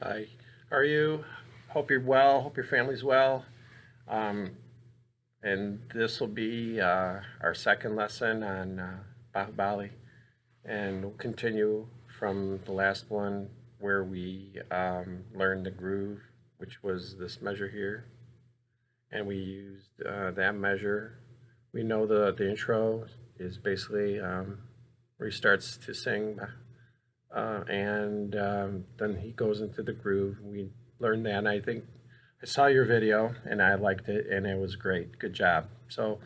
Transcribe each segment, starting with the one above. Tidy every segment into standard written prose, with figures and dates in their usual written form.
Hi, how are you? Hope you're well. Hope your family's well. Um, and this will be our second lesson on Baahubali, and we'll continue from the last one where we learned the groove, which was this measure here, and we used that measure. We know the intro is basically where he starts to sing and then he goes into the groove. We learned that, and I think I saw your video, and I liked it, and it was great. Good job. So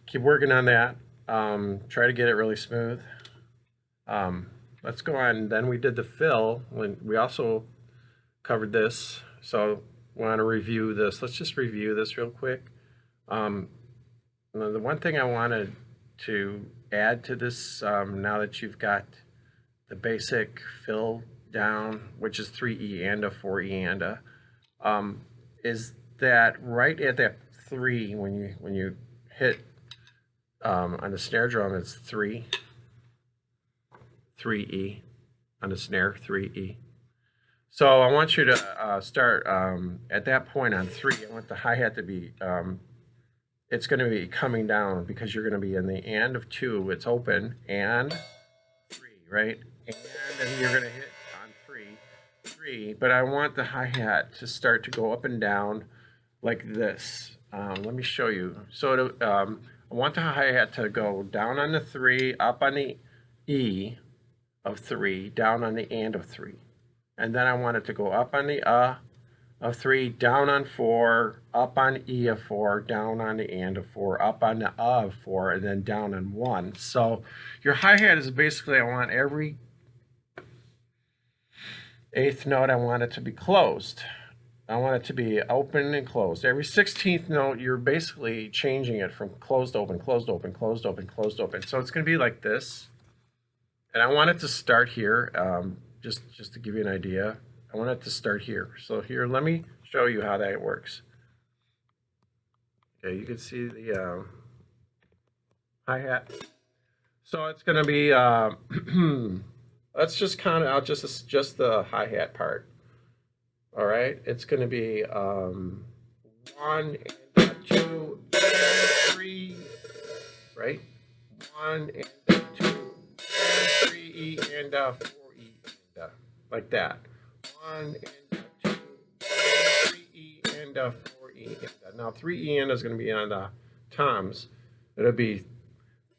keep working on that. Try to get it really smooth. Let's go on. Then we did the fill. When we also covered this, so we want to review this. Let's just review this real quick. Um, the one thing I wanted to add to this, now that you've got the basic fill down, which is 3E and a 4E and a, is that right at that 3, when you hit on the snare drum, it's 3E on the snare, 3E. So I want you to start at that point on 3. I want the hi-hat to be, it's going to be coming down because you're going to be in the and of 2. It's open, and 3, right? And then you're going to hit on 3, but I want the hi-hat to start to go up and down like this. Let me show you. So I want the hi-hat to go down on the 3, up on the E of 3, down on the and of 3. And then I want it to go up on the of 3, down on 4, up on E of 4, down on the and of 4, up on the of 4, and then down on 1. So your hi-hat is basically, I want every eighth note, I want it to be closed. I want it to be open and closed. Every 16th note, you're basically changing it from closed, open, closed, open, closed, open, closed, open. So it's going to be like this. And I want it to start here, just to give you an idea. I want it to start here. So here, let me show you how that works. Okay, you can see the hi-hat. So it's going to be, let's just count out just the hi-hat part. All right, it's going to be 1 and 2 and 3, right? 1 and 2 and 3 and 4E and like that. 1 and 2 and 3E and 4E and now 3E and is going to be on the toms. It'll be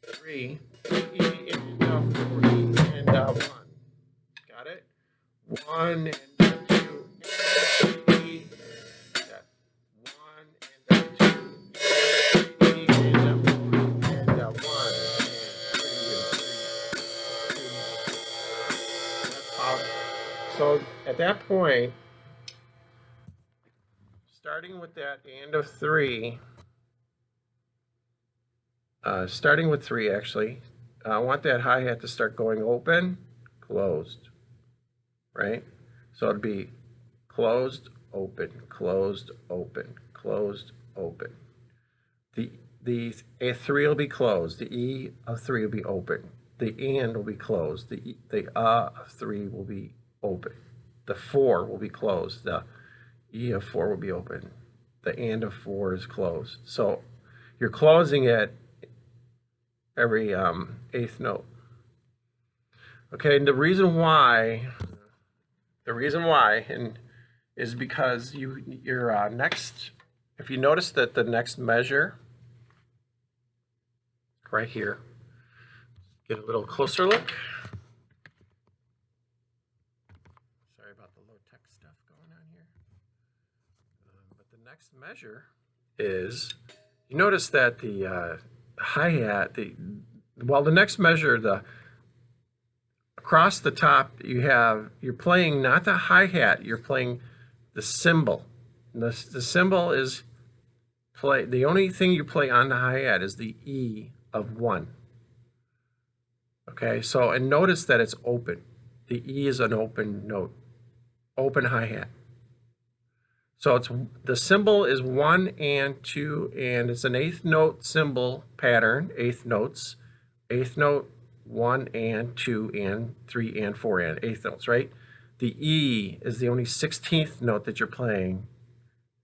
3E and 4E and 1. Got it? 1 and 2 and 3E. Got 1 and 2 and 3E and 4 and 1 and 3 and 3. That's how. So at that point, starting with that and of 3, starting with 3 actually, I want that hi-hat to start going open, closed, right? So it'd be closed, open, closed, open, closed, open. The A3 will be closed, the E of 3 will be open, the and will be closed, the of 3 will be open, the 4 will be closed, the E of 4 will be open, the and of 4 is closed. So you're closing it every eighth note. Okay, and the reason why, and is because your next, if you notice that the next measure right here, get a little closer look. Sorry about the low tech stuff going on here. But the next measure is, you notice that the hi-hat, the next measure, across the top, you're playing not the hi-hat, you're playing the cymbal. The cymbal is the only thing you play on the hi-hat is the E of 1. Okay, so, and notice that it's open. The E is an open note, open hi-hat. So it's, the cymbal is 1 and 2, and it's an eighth note cymbal pattern, eighth notes, eighth note, 1 and 2 and 3 and 4 and eighth notes, right? the E is the only 16th note that you're playing,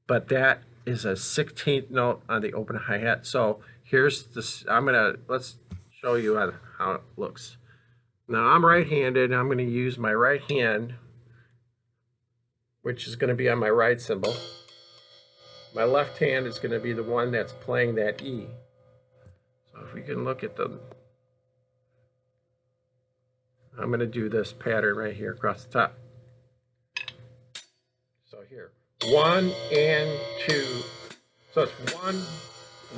but that is a 16th note on the open hi-hat. So here's this, let's show you how it looks. Now I'm right-handed, I'm gonna use my right hand, which is gonna be on my right cymbal. My left hand is gonna be the one that's playing that E. So if we can look at I'm gonna do this pattern right here across the top. So here, 1 and 2. So it's 1,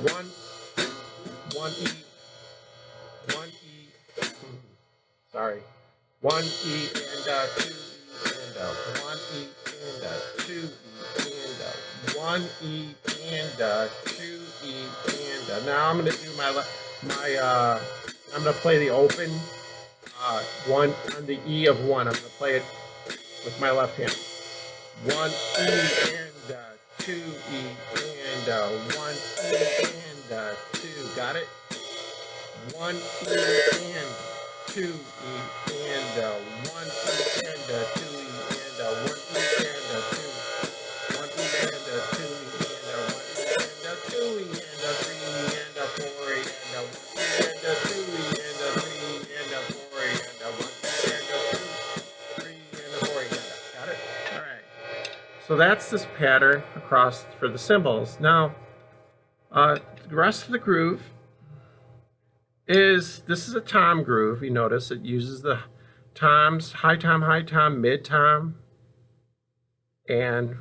1, 1 E, 1 E, sorry, 1 E and 2 E and 1 E and 2 E and 1 E and 2 E and now I'm gonna do I'm gonna play the open 1 on the E of 1. I'm gonna play it with my left hand. 1 E and 2 E and 1 E and 2. Got it? 1 E and 2 E and 1 E and 2 E and 1 E and 2. 1 E and 2 E and 1 E and 2 E and 3 E and 4 E and 1 E and 2 E and 3 and 4 E and 1 E and 2, 3 and 4 E. Got it? All right. So that's this pattern across for the cymbals. Now, the rest of the groove this is a tom groove. You notice it uses the toms, high tom, mid tom, and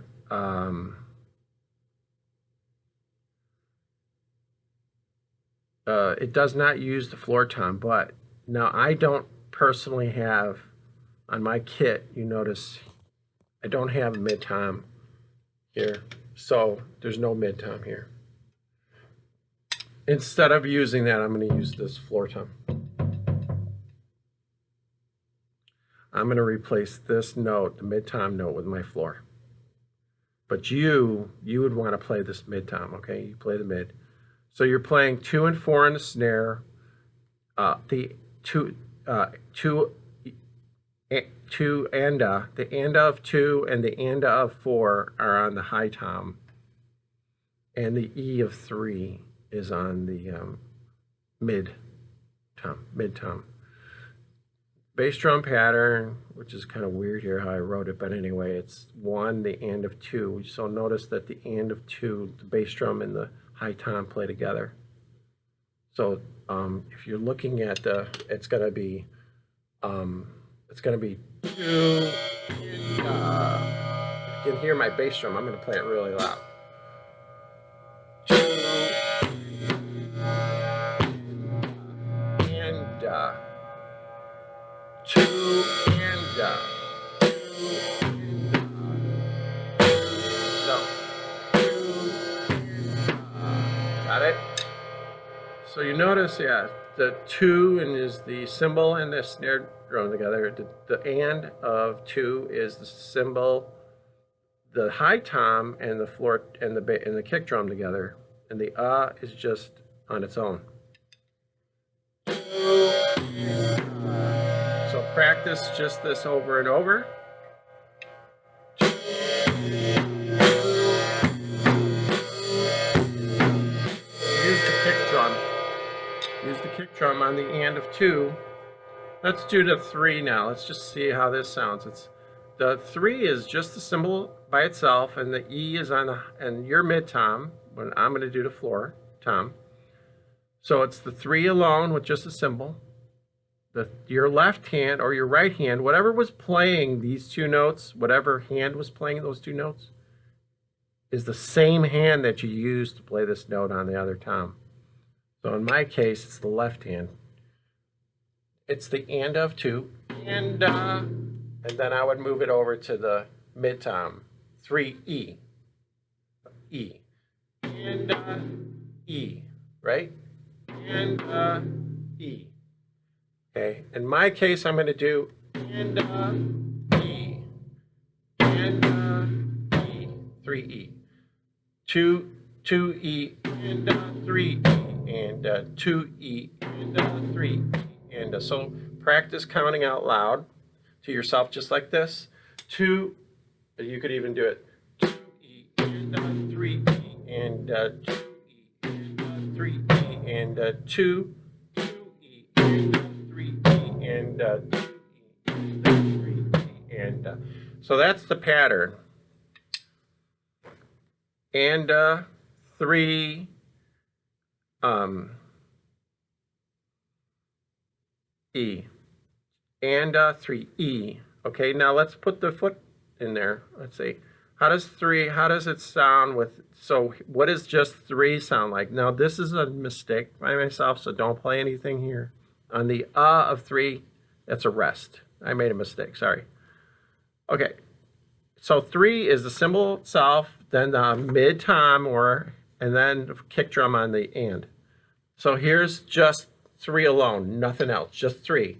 it does not use the floor tom. But now I don't personally have on my kit. You notice I don't have a mid tom here, so there's no mid tom here. Instead of using that, I'm going to use this floor tom. I'm going to replace this note, the mid tom note, with my floor. But you would want to play this mid tom, okay? You play the mid. So you're playing 2 and 4 on the snare. The and of 2 and the and of 4 are on the high tom, and the E of 3 is on the mid tom. Bass drum pattern, which is kind of weird here how I wrote it, but anyway, it's 1, the and of 2. So notice that the and of 2, the bass drum and the high tom play together. So if you're looking at it's gonna be 2. If you can hear my bass drum, I'm gonna play it really loud. 2 and 2 and 2 no 2 got it? So you notice, yeah, the 2 and is the cymbal and the snare drum together. The and of 2 is the cymbal, the high tom, and the floor and the kick drum together, and the is just on its own. So practice just this over and over. Use the kick drum. Use the kick drum on the and of 2. Let's do the 3 now. Let's just see how this sounds. The 3 is just the cymbal by itself, and the E is on your mid tom. When I'm going to do the floor tom. So it's the 3 alone with just a cymbal. Your left hand or your right hand, whatever was playing these 2 notes, whatever hand was playing those 2 notes, is the same hand that you use to play this note on the other tom. So in my case, it's the left hand. It's the and of 2, and then I would move it over to the mid tom, 3 E, E, and E, right? And E. Okay, in my case, I'm going to do and E, and E, 3 E, 2 E, and 3 E, and 2 E, and 3 E. And so practice counting out loud to yourself just like this. 2, you could even do it 2E and 3E and 2E and 3E and 2E and 3E and 2E and 3E and so that's the pattern. And 3 E and 3E. Okay, now let's put the foot in there. Let's see. How does it sound with, so what does just 3 sound like? Now this is a mistake by myself, so don't play anything here. On the of 3, that's a rest. I made a mistake, sorry. Okay, so 3 is the cymbal itself, then the mid tom and then the kick drum on the and. So here's just 3 alone, nothing else, just 3.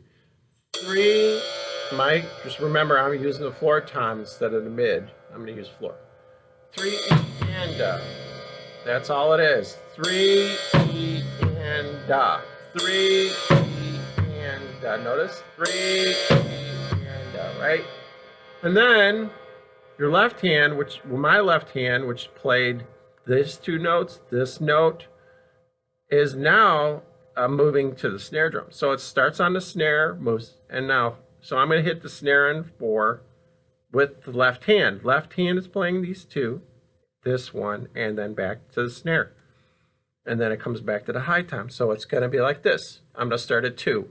3, just remember I'm using the floor tom instead of the mid. I'm going to use floor. 3 and that's all it is. 3 E and 3 E and notice 3 E and right? And then your left hand, my left hand, which played these 2 notes, this note, is now moving to the snare drum. So it starts on the snare, moves, and now, so I'm going to hit the snare in 4 with the left hand. Left hand is playing these 2, this one, and then back to the snare. And then it comes back to the high tom. So it's going to be like this. I'm going to start at 2.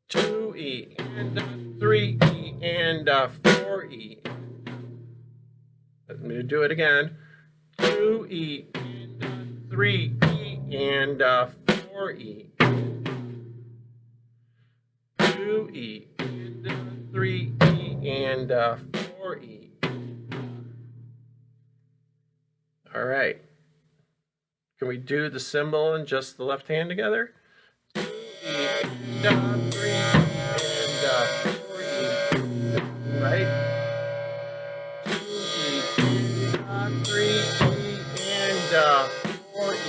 2E and 3E and 4E. Let me do it again. 2E and 3E and 4E. 2E and 3E and 4E. All right. Can we do the cymbal and just the left hand together? 2E and 3E and 4E. Right? 2E and 3E and 4E.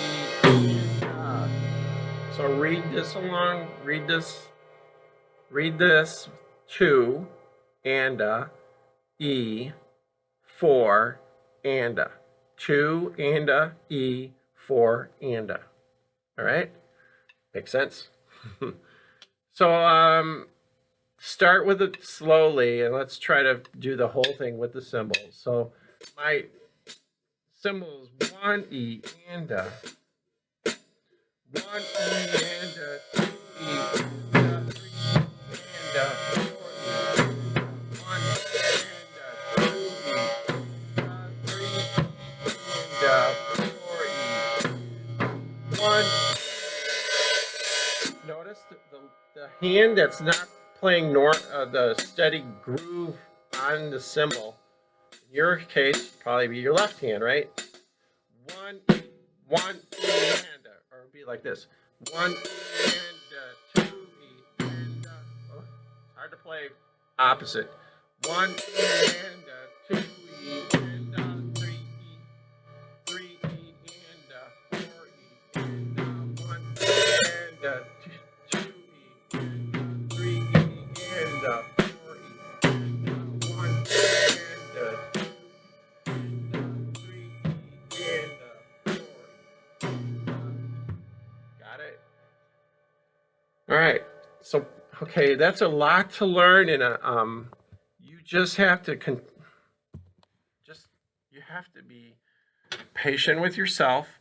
So read this along. Read this 2 and E 4 and 2 and E 4 and all right, makes sense. So start with it slowly and let's try to do the whole thing with the cymbals. So my cymbal is 1 E and 1 E and 2 E and 3 and 4 E, 1 and 2 E, 3 and 4 E, 1. Notice the hand that's not playing the steady groove on the cymbal. In your case, probably be your left hand, right? 1 E, 1 E and or it'd be like this. 1 E and 2 E and oh, it's hard to play opposite. 1 E and 2 E and 3 E, 3 E and 4 E, and 1 E and 2 E and 3 E and 4 E, 1 and 2 and 3 E and 4 E. Got it? All right. So, okay, that's a lot to learn, and you just have to you have to be patient with yourself.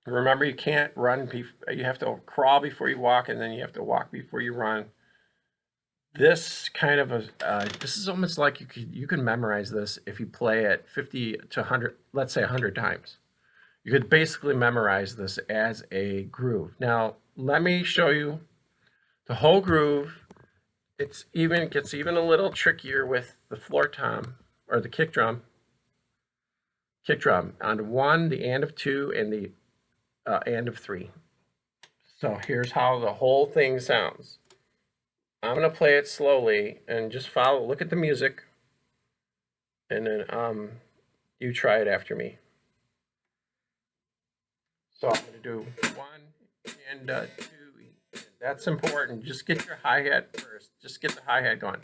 Remember, you can't run. You have to crawl before you walk, and then you have to walk before you run. This kind of this is almost like you can memorize this if you play it 50 to 100, let's say 100 times. You could basically memorize this as a groove. Now, let me show you the whole groove. It gets even a little trickier with the floor tom or the kick drum. Kick drum on 1, the and of 2, and the and of 3. So here's how the whole thing sounds. I'm going to play it slowly and just look at the music, and then you try it after me. So I'm going to do 1 and 2. That's important. Just get your hi-hat first. Just get the hi-hat going.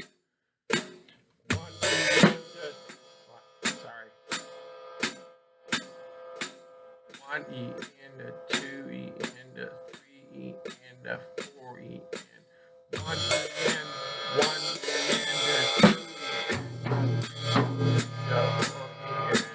1 E and a 2 E and a 3 E and a 4 E and 1 E and 1 E and a 2 E and a 4 E and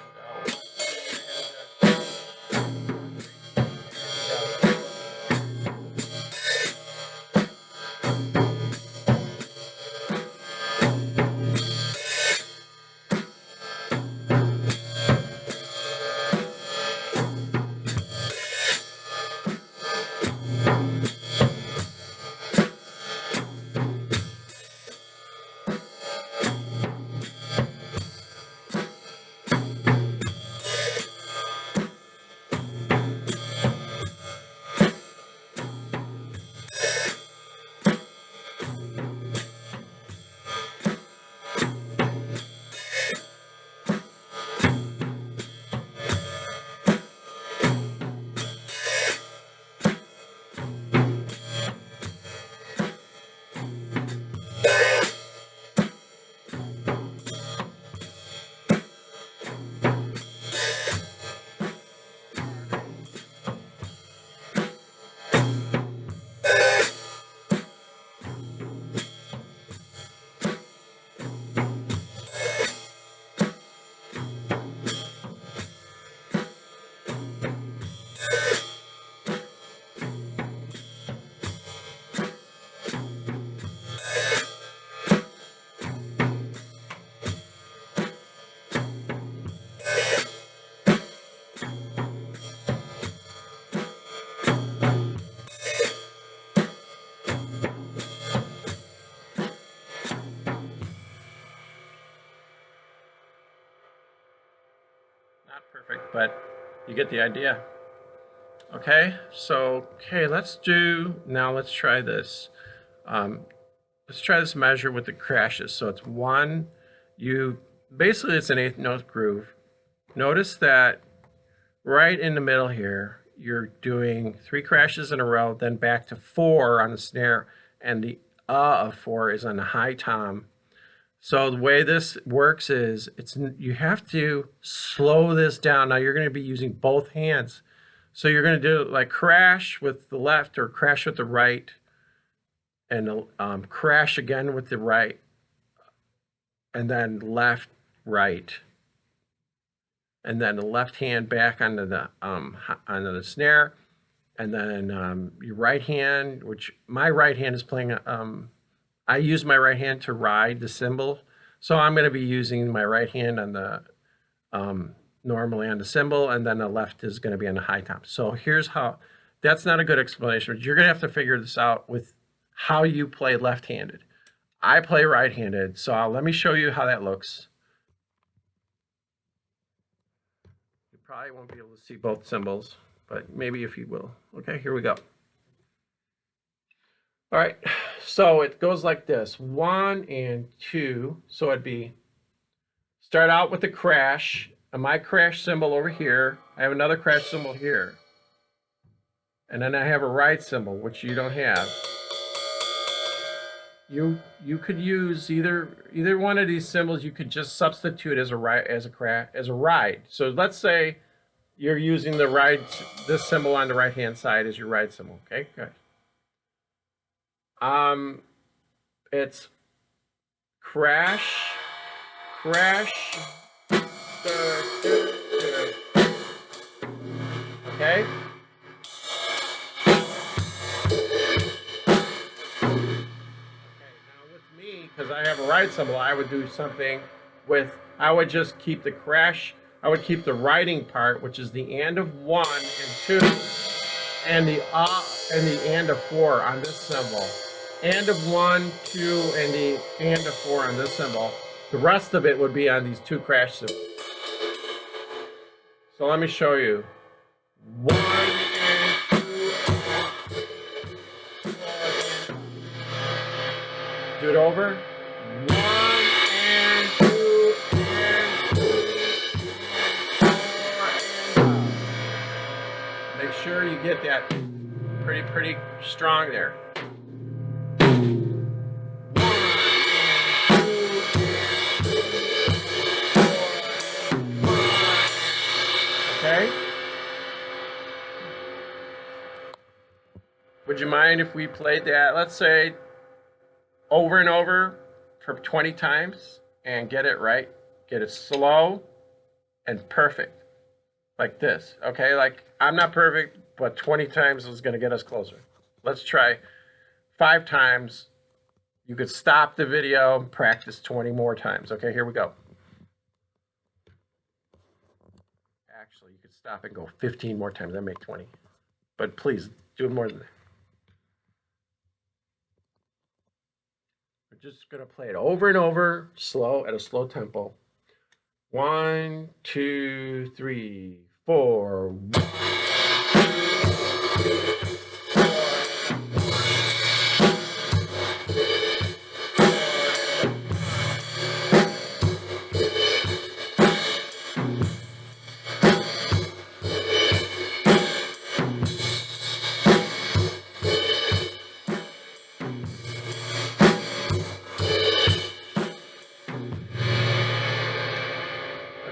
not perfect, but you get the idea. Okay, so let's try this. Let's try this measure with the crashes. So it's one, basically it's an eighth note groove. Notice that right in the middle here, you're doing 3 crashes in a row, then back to 4 on the snare, and the of 4 is on the high tom. So the way this works is you have to slow this down. Now you're going to be using both hands. So you're going to do like crash with the left or crash with the right, and crash again with the right, and then left, right, and then the left hand back onto the snare, and then your right hand, which my right hand is playing. I use my right hand to ride the cymbal, so I'm going to be using my right hand on the normally on the cymbal, and then the left is going to be on the high tom. So here's how. That's not a good explanation, but you're going to have to figure this out with how you play left-handed. I play right-handed, so let me show you how that looks. You probably won't be able to see both cymbals, but maybe if you will. Okay, here we go. All right, so it goes like this: 1 and 2. So it'd be start out with the crash, and my crash cymbal over here. I have another crash cymbal here, and then I have a ride cymbal, which you don't have. You could use either one of these cymbals. You could just substitute as a ride. So let's say you're using the ride, this cymbal on the right hand side as your ride cymbal. Okay, good. It's crash, crash, okay. Because I have a ride cymbal, I would do something with, I would just keep the crash, I would keep the riding part, which is the and of 1 and 2, and the and of 4 on this cymbal. And of 1, 2, and the and of 4 on this cymbal. The rest of it would be on these 2 crash cymbals. So let me show you. 1 and 2, 4, do it over. 1 and 2 and 3 and 4 and make sure you get that pretty strong there. 1 and 2 and 3 and 4 and 5. Okay? Would you mind if we played that, let's say, over and over for 20 times and get it right? Get it slow and perfect, like this, okay? Like, I'm not perfect, but 20 times is going to get us closer. Let's try 5 times. You could stop the video and practice 20 more times. Okay, here we go. Actually, you could stop and go 15 more times. That make 20. But please, do it more than that. We're just going to play it over and over, slow, at a slow tempo. 1, 2, 3, 4.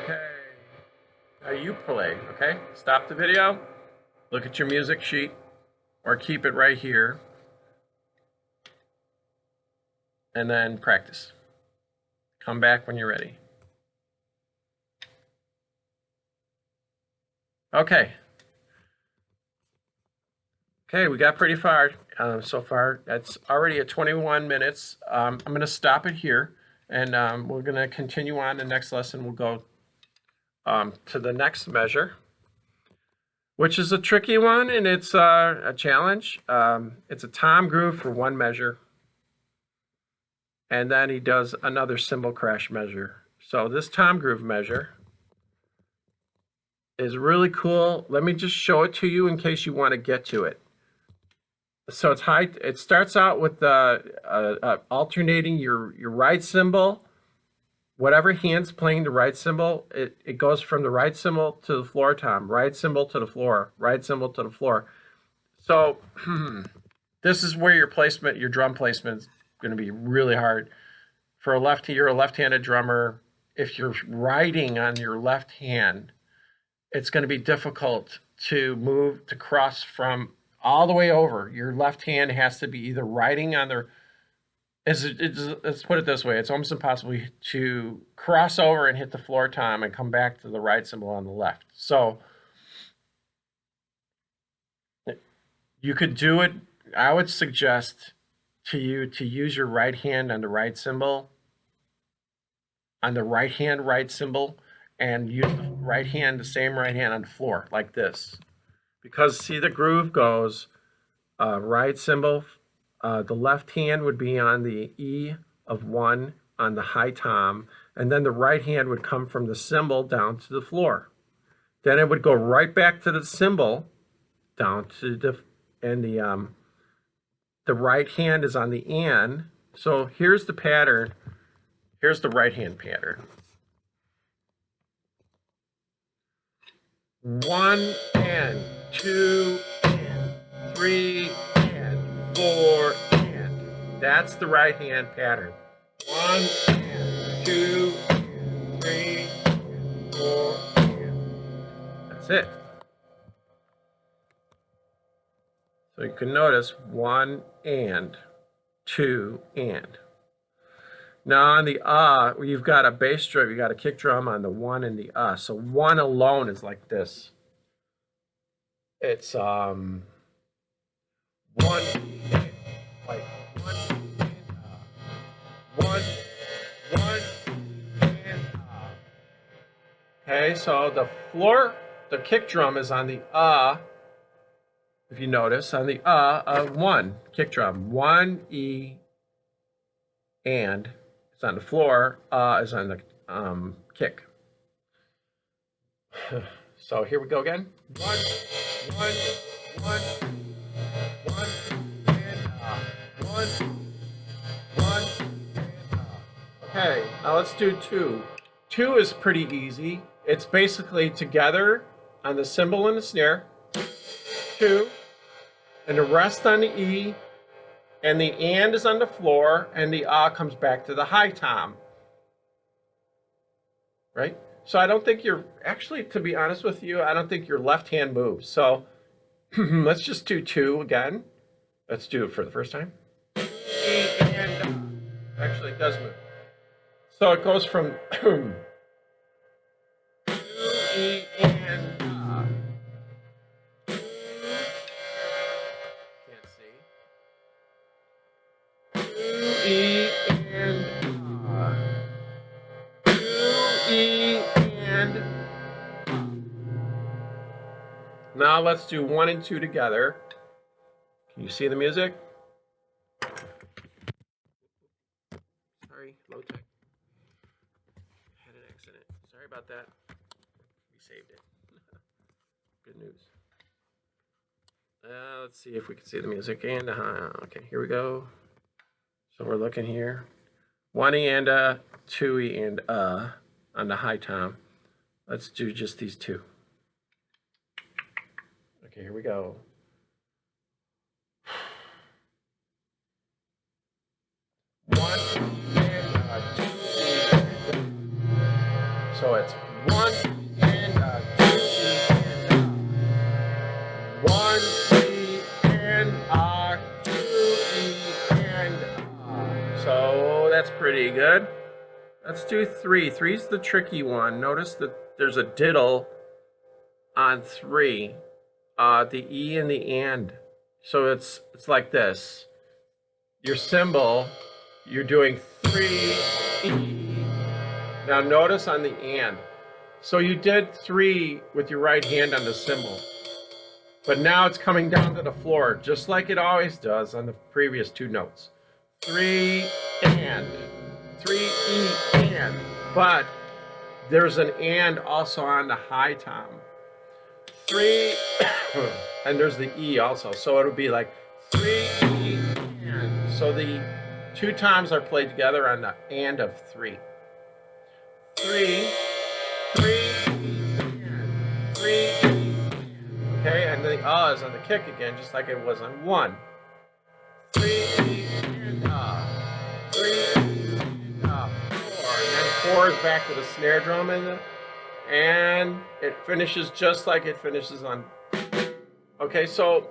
Okay. Now you play, okay? Stop the video, look at your music sheet, or keep it right here, and then practice. Come back when you're ready. Okay. Okay, we got pretty far so far. That's already at 21 minutes. I'm going to stop it here, and we're going to continue on. The next lesson, we'll go to the next measure, which is a tricky one, and it's a challenge. It's a tom groove for one measure, and then he does another cymbal crash measure. So this tom groove measure is really cool. Let me just show it to you in case you want to get to it. So it's high. It starts out with alternating your right cymbal. Whatever hand's playing the right cymbal, it goes from the right cymbal to the floor tom, right cymbal to the floor, right cymbal to the floor. So this is where your placement, your drum placement is going to be really hard. For a lefty, you're a left-handed drummer. If you're writing on your left hand, it's going to be difficult to move, to cross from all the way over. Your left hand has to be either writing on the, let's put it this way, it's almost impossible to cross over and hit the floor tom and come back to the right cymbal on the left. So you could do it. I would suggest to you to use your right hand on the right cymbal, on the right hand right cymbal, and use the right hand, the same right hand on the floor, like this. Because see, the groove goes right cymbal, the left hand would be on the E of 1 on the high tom, and then the right hand would come from the cymbal down to the floor. Then it would go right back to the cymbal down to the, and the right hand is on the and. So here's the pattern. Here's the right hand pattern. 1 and 2 and 3 and 4 and. That's the right hand pattern. 1 and 2 and 3 and 4 and. That's it. So you can notice 1 and 2 and. Now on the you've got a bass drum, you got a kick drum on the 1 and the So 1 alone is like this. It's 1 and, like 1 and 1 and Okay, so the floor, the kick drum is on the if you notice, on the of 1 kick drum. 1 E and it's on the floor, is on the kick. So here we go again. 1, 1, 1, 1, and 1, 1, and Okay, now let's do 2. 2 is pretty easy. It's basically together on the cymbal and the snare. 2, and the rest on the E, and the and is on the floor, and the comes back to the high tom. Right? So I don't think you're, actually, to be honest with you, I don't think your left hand moves. So let's just do 2 again. Let's do it for the first time. E and actually it does move. So it goes from E and can't see. E and E and now let's do 1 and 2 together. Can you see the music? Sorry, low tech. Had an accident. Sorry about that. We saved it. Good news. Let's see if we can see the music. And okay, here we go. So we're looking here. 1 E and 2 E and on the high tom. Let's do just these two. Okay, here we go. One and 2 E. So it's 1 and 2 E and 1 E and 2 E and so that's pretty good. Let's do 3. 3's the tricky one. Notice that there's a diddle on 3. The E and the and. So it's like this. Your symbol, you're doing 3 E. Now notice on the and. So you did 3 with your right hand on the cymbal. But now it's coming down to the floor, just like it always does on the previous 2 notes. 3 and. 3 E and. But there's an and also on the high tom. 3 and there's the E also. So it'll be like 3 E and. So the 2 toms are played together on the and of 3. 3 and 3 okay, and the is on the kick again, just like it was on 1. 3 and 3 and 4, and then 4 is back to the snare drum and it finishes just like it finishes on. Okay, so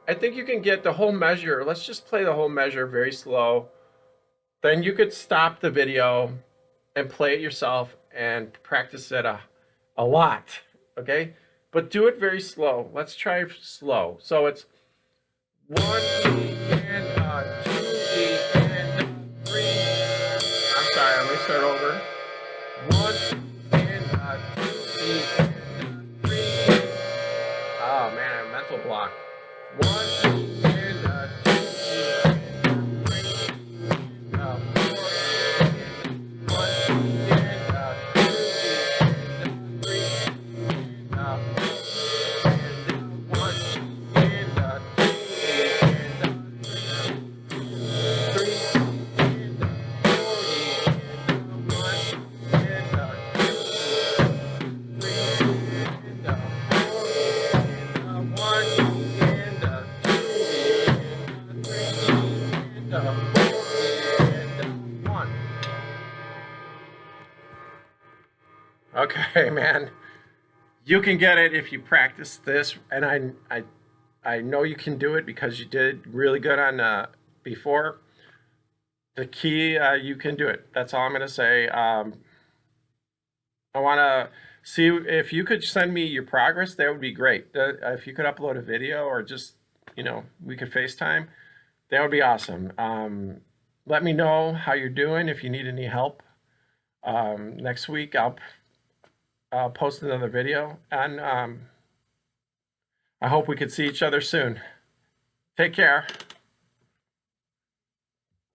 I think you can get the whole measure. Let's just play the whole measure very slow. Then you could stop the video and play it yourself and practice it a lot, okay? But do it very slow. Let's try slow. So it's 1 E and 2 E and 3. I'm sorry, let me start over. 1 and 2 E and 3. Oh man, a mental block. 1 and 2 E and 3. 1. Okay, man. You can get it if you practice this, and I know you can do it because you did really good on before. The key, you can do it. That's all I'm gonna say. I want to see if you could send me your progress. That would be great. If you could upload a video or just, we could FaceTime. That would be awesome. Let me know how you're doing. If you need any help, next week I'll post another video, and I hope we could see each other soon. Take care.